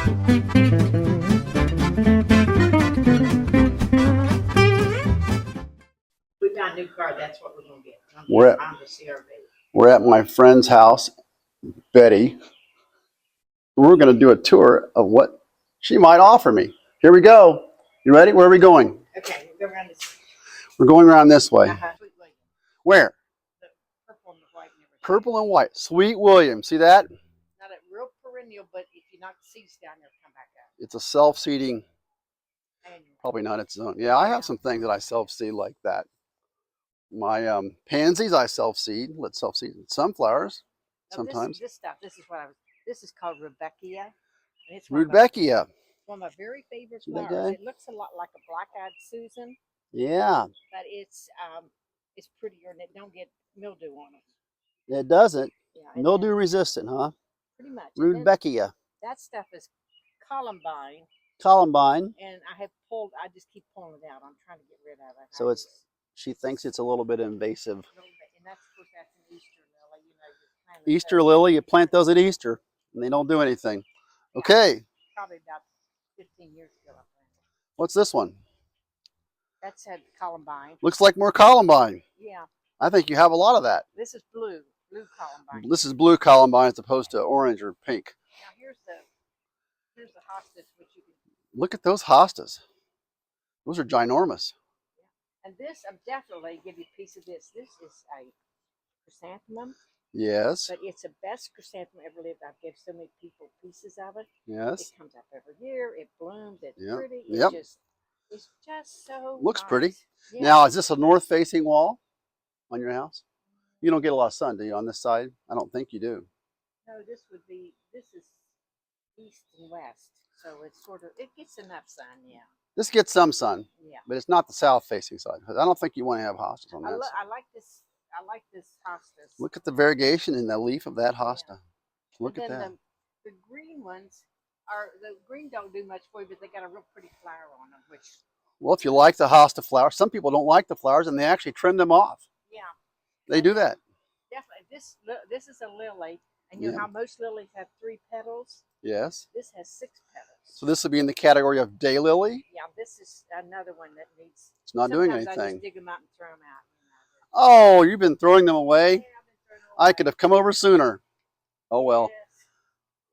We got a new car. That's what we're gonna get. We're at my friend's house, Betty. We're going to do a tour of what she might offer me. Here we go. You ready? Where are we going? Okay, we'll go around this. We're going around this way. Where? The purple and the white. Purple and white. Sweet William. See that? Not a real perennial, but if you knock the seeds down, they'll come back up. It's a self-seeding. Probably not its own. Yeah, I have some things that I self-seed like that. My pansies I self-seed. Let self-seed. Sunflowers sometimes. This stuff. This is what I was. This is called Rudbeckia. Rudbeckia. One of my very favorite flowers. It looks a lot like a black-eyed Susan. Yeah. But it's prettier and it don't get mildew on it. It doesn't. Yeah, Mildew resistant, huh? Pretty much. Rudbeckia. That stuff is columbine. Columbine. And I just keep pulling it out. I'm trying to get rid of it. So she thinks it's a little bit invasive. And that's, of course, that's an Easter lily. You know, Easter lily, you plant those at Easter and they don't do anything. Okay. Probably about 15 years ago I planted. What's this one? That's had columbine. Looks like more columbine. Yeah. I think you have a lot of that. This is blue columbine. This is blue columbine as opposed to orange or pink. Now here's the hostas, which you can. Look at those hostas. Those are ginormous. Yeah. And this, I'm definitely give you a piece of this. This is a chrysanthemum. Yes. But it's the best chrysanthemum ever lived. I've given so many people pieces of it. Yes. It comes up every year. It blooms. It's pretty. It's just so looks nice. Pretty. Yeah. Now, is this a north-facing wall on your house? You don't get a lot of sun, do you, on this side? I don't think you do. No, this is east and west. So it's it gets enough sun, yeah. This gets some sun. Yeah. But it's not the south-facing side. I don't think you want to have hostas on that side. I like this hostas. Look at the variegation in the leaf of that hosta. Yeah. Look at that. The green ones the green don't do much for you, but they got a real pretty flower on them, which. Well, if you like the hosta flowers, some people don't like the flowers and they actually trim them off. Yeah. They do that. Definitely. This is a lily, and you know how most lilies have 3 petals? Yes. This has 6 petals. So this would be in the category of daylily? Yeah, this is another one that needs. It's not doing anything. I just dig them out and throw them out. Oh, you've been throwing them away? Yeah, I've been throwing them away. I could have come over sooner. Oh well.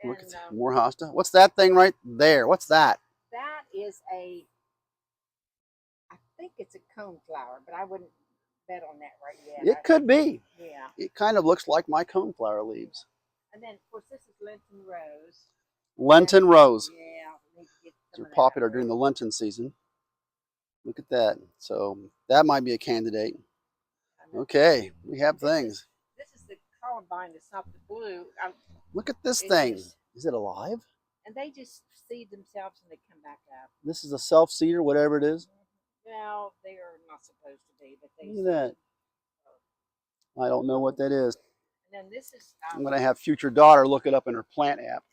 Yes. Look at more hosta. What's that thing right there? What's that? That is I think it's a coneflower, but I wouldn't bet on that right yet. It could be. Yeah. It kind of looks like my coneflower leaves. And then, of course, this is Lenten rose. Lenten rose. Yeah. They're popular during the Lenten season. Look at that. So that might be a candidate. Okay, we have things. This is the columbine. It's not the blue. Look at this thing. Is it alive? And they just seed themselves and they come back up. This is a self-seeder, whatever it is. No, they are not supposed to be, but they. Look at that. I don't know what that is. And then this is. I'm going to have future daughter look it up in her plant app.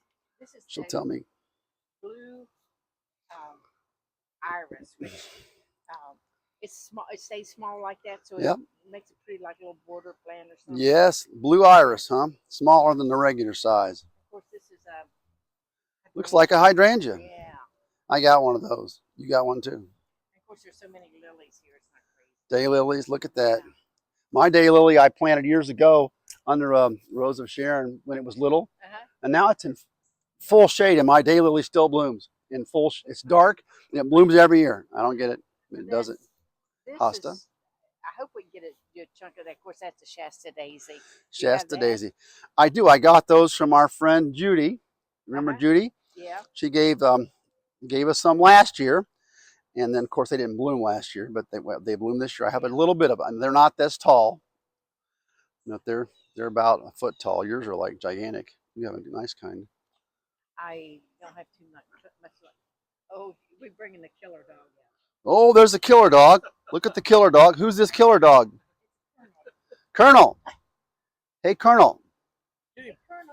She'll tell me. Blue iris, which it's small. It stays small like that, so it makes it pretty like a little border plant or something. Yes, blue iris, huh? Smaller than the regular size. Of course, this is looks like a hydrangea. Yeah. I got one of those. You got one too. And of course, there's so many lilies here. It's not crazy. Daylilies. Look at that. Yeah. My daylily I planted years ago under Rose of Sharon when it was little, and now it's in full shade, and my daylily still blooms in full. It's dark and it blooms every year. I don't get it. It doesn't. Hosta. I hope we can get a good chunk of that. Of course, that's a Shasta daisy. Shasta daisy. I do. I got those from our friend Judy. Remember Judy? Yeah. She gave us some last year, and then of course they didn't bloom last year, but they bloomed this year. I have a little bit of them. They're not this tall. But they're about a foot tall. Yours are like gigantic. You have a nice kind. I don't have too much. Oh, we're bringing the killer dog out. Oh, there's a killer dog. Look at the killer dog. Who's this killer dog? Colonel. Hey, Colonel.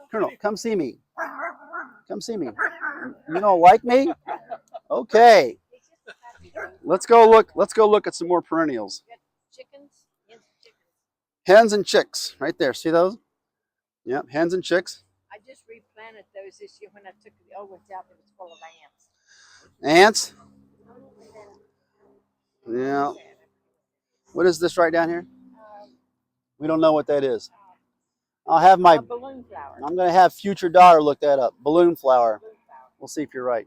Colonel, come see me. Come see me. You don't like me? Okay. Let's go look at some more perennials. Chickens. Hens and chicks. Right there. See those? Yep, hens and chicks. I just replanted those this year when I took the old ones out. It was full of ants. Ants? Yeah. What is this right down here? We don't know what that is. I'll have my. Balloon flower. I'm going to have future daughter look that up. Balloon flower. We'll see if you're right.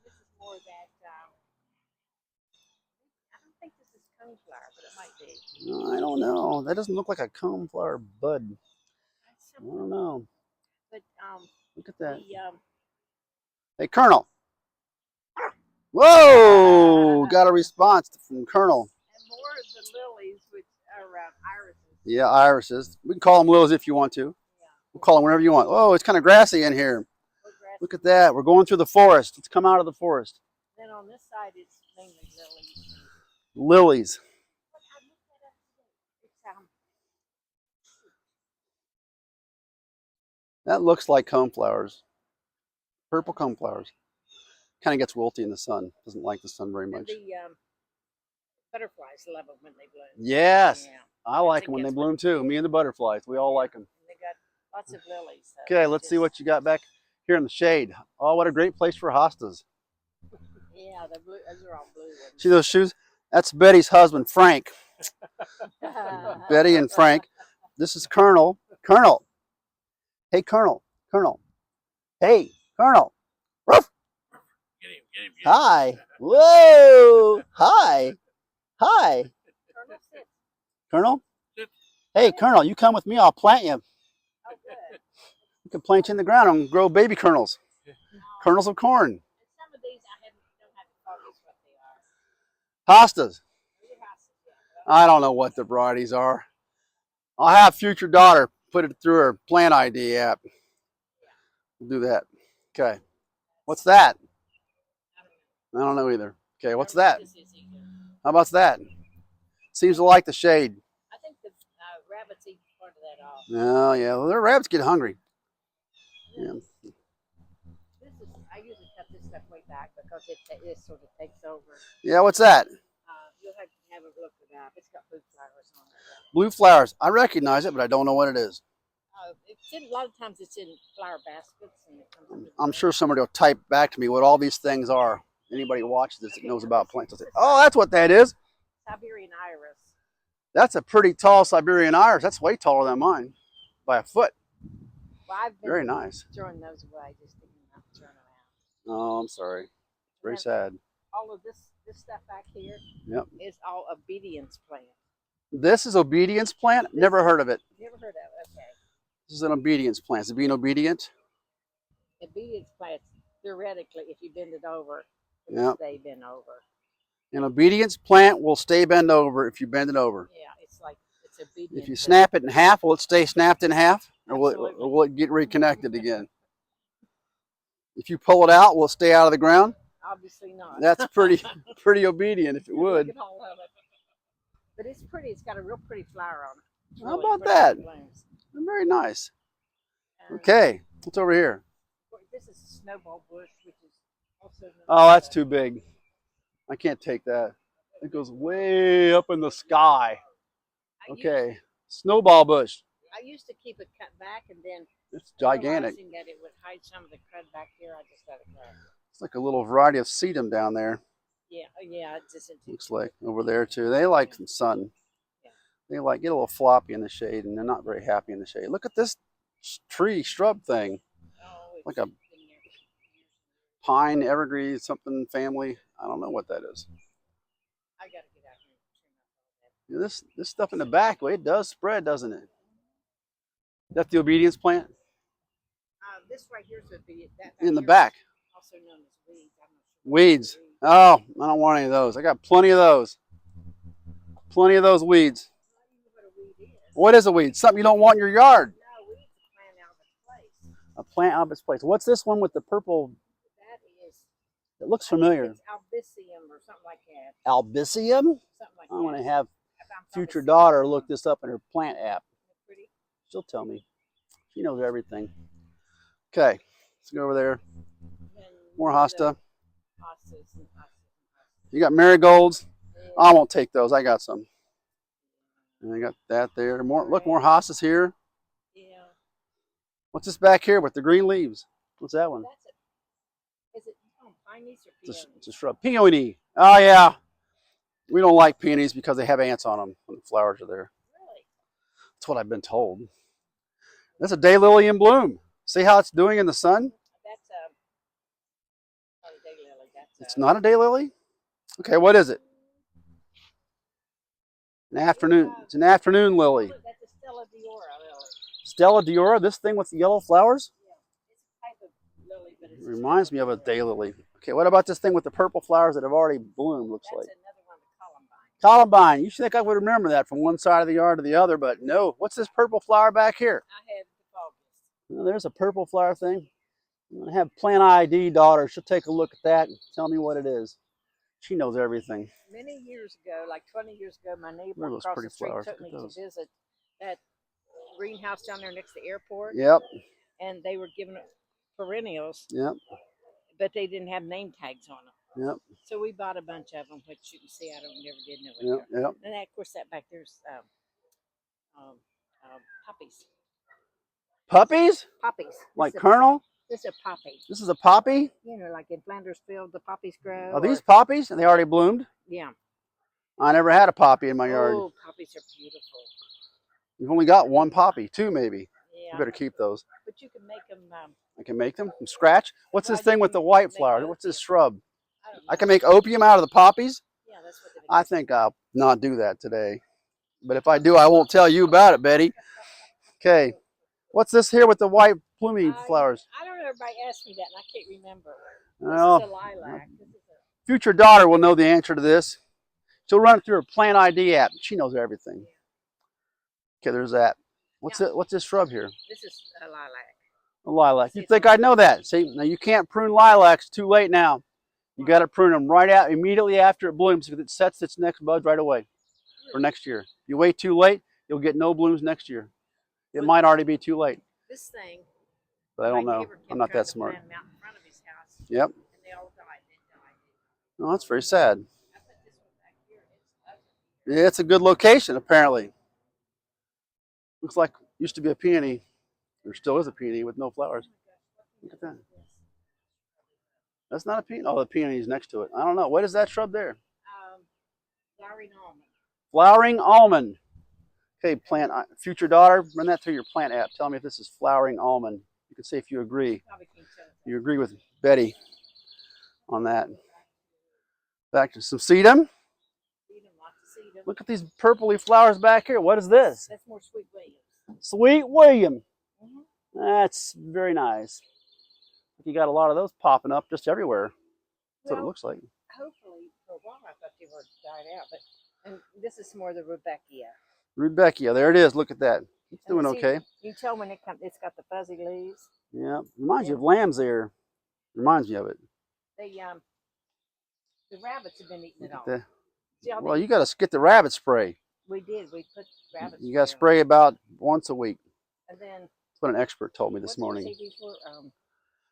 This is more that. I don't think this is coneflower, but it might be. No, I don't know. That doesn't look like a coneflower bud. I don't know. But look at that. The, hey, Colonel. Whoa! Got a response from Colonel. And more of the lilies, which are irises. Yeah, irises. We can call them lilies if you want to. Yeah. We'll call them whenever you want. Oh, it's kind of grassy in here. Look at that. We're going through the forest. Let's come out of the forest. Then on this side, it's mainly lilies. Lilies. That looks like coneflowers. Purple coneflowers. Kind of gets wilty in the sun. Doesn't like the sun very much. And the butterflies love them when they bloom. Yes. Yeah. I like them when they bloom too. Me and the butterflies. We all like them. And they got lots of lilies. So okay, let's see what you got back here in the shade. Oh, what a great place for hostas. Yeah, the blue, those are all blue ones. See those shoes? That's Betty's husband, Frank. Betty and Frank. This is Colonel. Colonel. Hey, Colonel. Colonel. Hey, Colonel. Ruff. Get him, get him. Hi. Whoa. Hi. Hi. Colonel, sit. Colonel? Sit. Hey, Colonel, you come with me. I'll plant you. Oh, good. We can plant you in the ground and grow baby kernels. Kernels of corn. And some of these I don't have to call these what they are. Hostas. I don't know what the varieties are. I'll have future daughter put it through her plant ID app. We'll do that. Okay. What's that? I don't know either. Okay, what's that? How about that? Seems to like the shade. I think the rabbits eat part of that off. Oh, yeah. Well, their rabbits get hungry. Yeah. I usually cut this stuff way back because it sort of takes over. Yeah, what's that? You'll have a look at that. It's got blue flowers on it. Blue flowers. I recognize it, but I don't know what it is. It's in, a lot of times it's in flower baskets. And it comes I'm sure somebody will type back to me what all these things are. Anybody who watches this that knows about plants will say, oh, that's what that is. Siberian iris. That's a pretty tall Siberian iris. That's way taller than mine by a foot. Well, I've been Very nice. throwing those away just to not turn around. Oh, I'm sorry. Very sad. All of this stuff back here is all obedience plant. This is obedience plant? Never heard of it. Never heard of it? Okay. This is an obedience plant. Is it being obedient? Obedience plants, theoretically, if you bend it over, Yeah. they bend over. An obedience plant will stay bent over if you bend it over. Yeah, it's like it's obedient. If you snap it in half, will it stay snapped in half? Or will it get reconnected again? If you pull it out, will it stay out of the ground? Obviously not. That's pretty obedient if it would. But it's pretty. It's got a real pretty flower on it. How about that? Very nice. Okay, what's over here? This is a snowball bush, which is also. Oh, that's too big. I can't take that. It goes way up in the sky. Okay, snowball bush. I used to keep it cut back, and then it's gigantic. Realizing that it would hide some of the crud back here, I just let it go. It's like a little variety of sedum down there. Yeah, yeah. It just looks like over there too. They like some sun. Yeah. They like get a little floppy in the shade, and they're not very happy in the shade. Look at this tree shrub thing. Oh, like a pine, evergreen, something family. I don't know what that is. I gotta get out here and trim up all that. This stuff in the back, well, it does spread, doesn't it? That's the obedience plant? This right here is obedience. In the back. Also known as weeds. I'm not sure Weeds. Oh, I don't want any of those. I got plenty of those. Plenty of those weeds. What is a weed? Something you don't want in your yard. No, weeds a plant out of its place. A plant out of its place. What's this one with the purple? That is. It looks familiar. It's albicium or something like that. Albicium? Something like I'm going that. to have future daughter look this up in her plant app. Pretty. She'll tell me. She knows everything. Okay, let's go over there. More hosta. You got marigolds? Yeah. I won't take those. I got some. And I got that there. More. Look, more hostas here. Yeah. What's this back here with the green leaves? What's that one? That's it. Is it peonies or peonies? It's a shrub. Peony. Oh, yeah. We don't like peonies because they have ants on them when the flowers are there. Really? That's what I've been told. That's a daylily in bloom. See how it's doing in the sun? That's not a daylily. It's not a daylily? Okay, what is it? An afternoon. It's an afternoon lily. That's a Stella Diora lily. Stella Diora, this thing with the yellow flowers? Yeah, it's a type of lily, but it's Reminds me of a daylily. Okay, what about this thing with the purple flowers that have already bloomed, looks like? That's another one, the columbine. Columbine. You should think I would remember that from one side of the yard to the other, but no. What's this purple flower back here? I have the August. Well, there's a purple flower thing. I'm going to have Plant ID daughter. She'll take a look at that and tell me what it is. She knows everything. Many years ago, like 20 years ago, my neighbor Look at those across pretty the street flowers. took me Look at to those. visit that greenhouse down there next to the airport. Yep, And they were giving perennials, yep, but they didn't have name tags on them. yep, So we bought a bunch of them, which you can see I never did know yep, what they are. yep. And of course, that back there's poppies. Puppies? Poppies. Like Colonel? This is a poppy. This is a poppy? You know, like in Flanders Field, the poppies grow. Are these poppies? And they already bloomed? Yeah. I never had a poppy in my yard. Oh, poppies are beautiful. You've only got one poppy, two maybe. Yeah. You better keep those. But you can make them. I can make them from scratch. What's this Well, thing you with the can white make flower? opium. What's this shrub? I don't know. I can make opium out of the poppies? Yeah, that's what they I think I'll not do that today. But if I do, I won't tell you about it, Betty. Okay. What's this here with the white plumey flowers? I don't know. Everybody asks me that, and I can't remember. Well, This is a lilac. This is a future daughter will know the answer to this. She'll run it through her Plant ID app. She knows everything. Okay, there's that. What's it? What's this shrub here? This is a lilac. A lilac. You'd think I'd know that. See, now you can't prune lilacs too late now. You got to prune them right out immediately after it blooms because it sets its next bud right away for next year. If you wait too late, you'll get no blooms next year. It might already be too late. This thing. But I don't know. I'm not that smart. Out in front of his house, Yep. and they all died. Oh, that's very sad. I put this one back here. It's ugly. Yeah, it's a good location apparently. Looks like used to be a peony. There still is a peony with no flowers. Look at that. That's not a peony. Oh, the peony is next to it. I don't know. What is that shrub there? Flowering almond. Flowering almond. Okay, plant. Future daughter, run that through your plant app. Tell me if this is flowering almond. You can say if you agree. You agree with Betty on that. Back to some sedum. Look at these purpley flowers back here. What is this? That's more Sweet Williams. Sweet William. Mm-hmm. That's very nice. You got a lot of those popping up just everywhere. That's what it looks like. Hopefully, for a while I thought they were died out, but and this is more the Rudbeckia. Rudbeckia, there it is. Look at that. It's doing okay. You can tell when it's got the fuzzy leaves. Yeah, reminds you of lamb's ear. Reminds me of it. The rabbits have been eating it all. Well, you got to get the rabbit spray. We did. We put rabbit. You got to spray about once a week. And then that's what an expert told me this morning. What did you say before?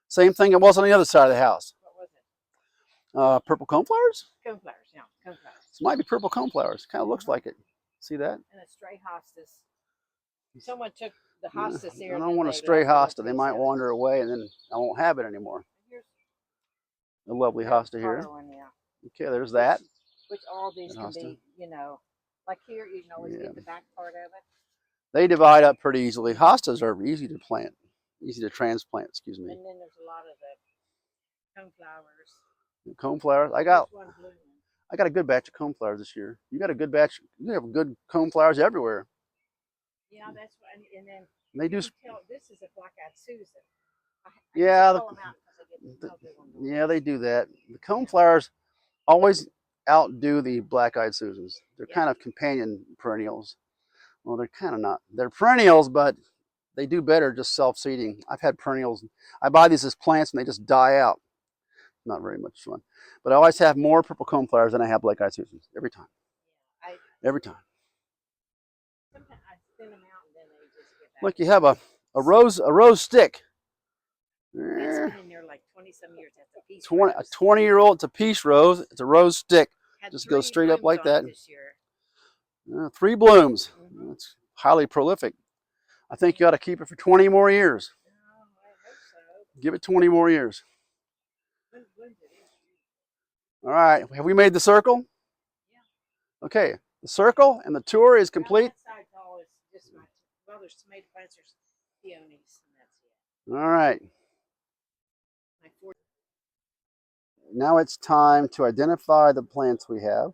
Same thing it was on the other side of the house. What was it? Purple coneflowers? Coneflowers, yeah, coneflowers. This might be purple coneflowers. Kind of looks like it. See that? And a stray hostas. Someone took the hostas here. I don't want a stray hosta. They might wander away and then I won't have it anymore. A lovely hosta here. One, yeah. Okay, there's that. Which all these can be, you know, like here you can always get the back part of it. They divide up pretty easily. Hostas are easy to plant, easy to transplant, excuse me. And then there's a lot of the coneflowers. Coneflowers. I got a good batch of coneflowers this year. You got a good batch. You have good coneflowers everywhere. Yeah, that's what. And then they do. This is a black-eyed Susan. Yeah, they do that. The coneflowers always outdo the black-eyed Susans. They're kind of companion perennials. Well, they're kind of not. They're perennials, but they do better just self-seeding. I've had perennials. I buy these as plants and they just die out. Not very much fun. But I always have more purple coneflowers than I have black-eyed Susans. Every time. Every time. Sometimes I thin them out and then they just get back. Look, you have a rose stick. That's been in there like 20-some years. That's a piece. 20-year-old. It's a peace rose. It's a rose stick. Just goes straight up like that. 3 blooms. That's highly prolific. I think you ought to keep it for 20 more years. Give it 20 more years. All right. Have we made the circle? Yeah. Okay. The circle and the tour is complete. That side's all is just my, well, there's tomato plants, there's peonies, and that's it. All right. My 4 Now it's time to identify the plants we have.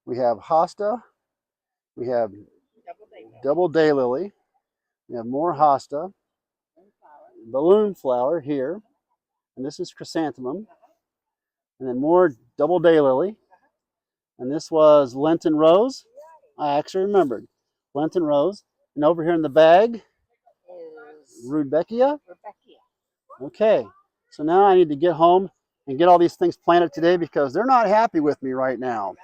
We have hosta. We have double daylily. We have more hosta. Balloon flower here. And this is chrysanthemum. And then more double daylily. And this was Lenten rose. I actually remembered. Lenten rose. And over here in the bag, Rudbeckia. Okay. So now I need to get home and get all these things planted today because they're not happy with me right now.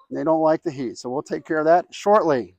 They don't like the heat. So we'll take care of that shortly.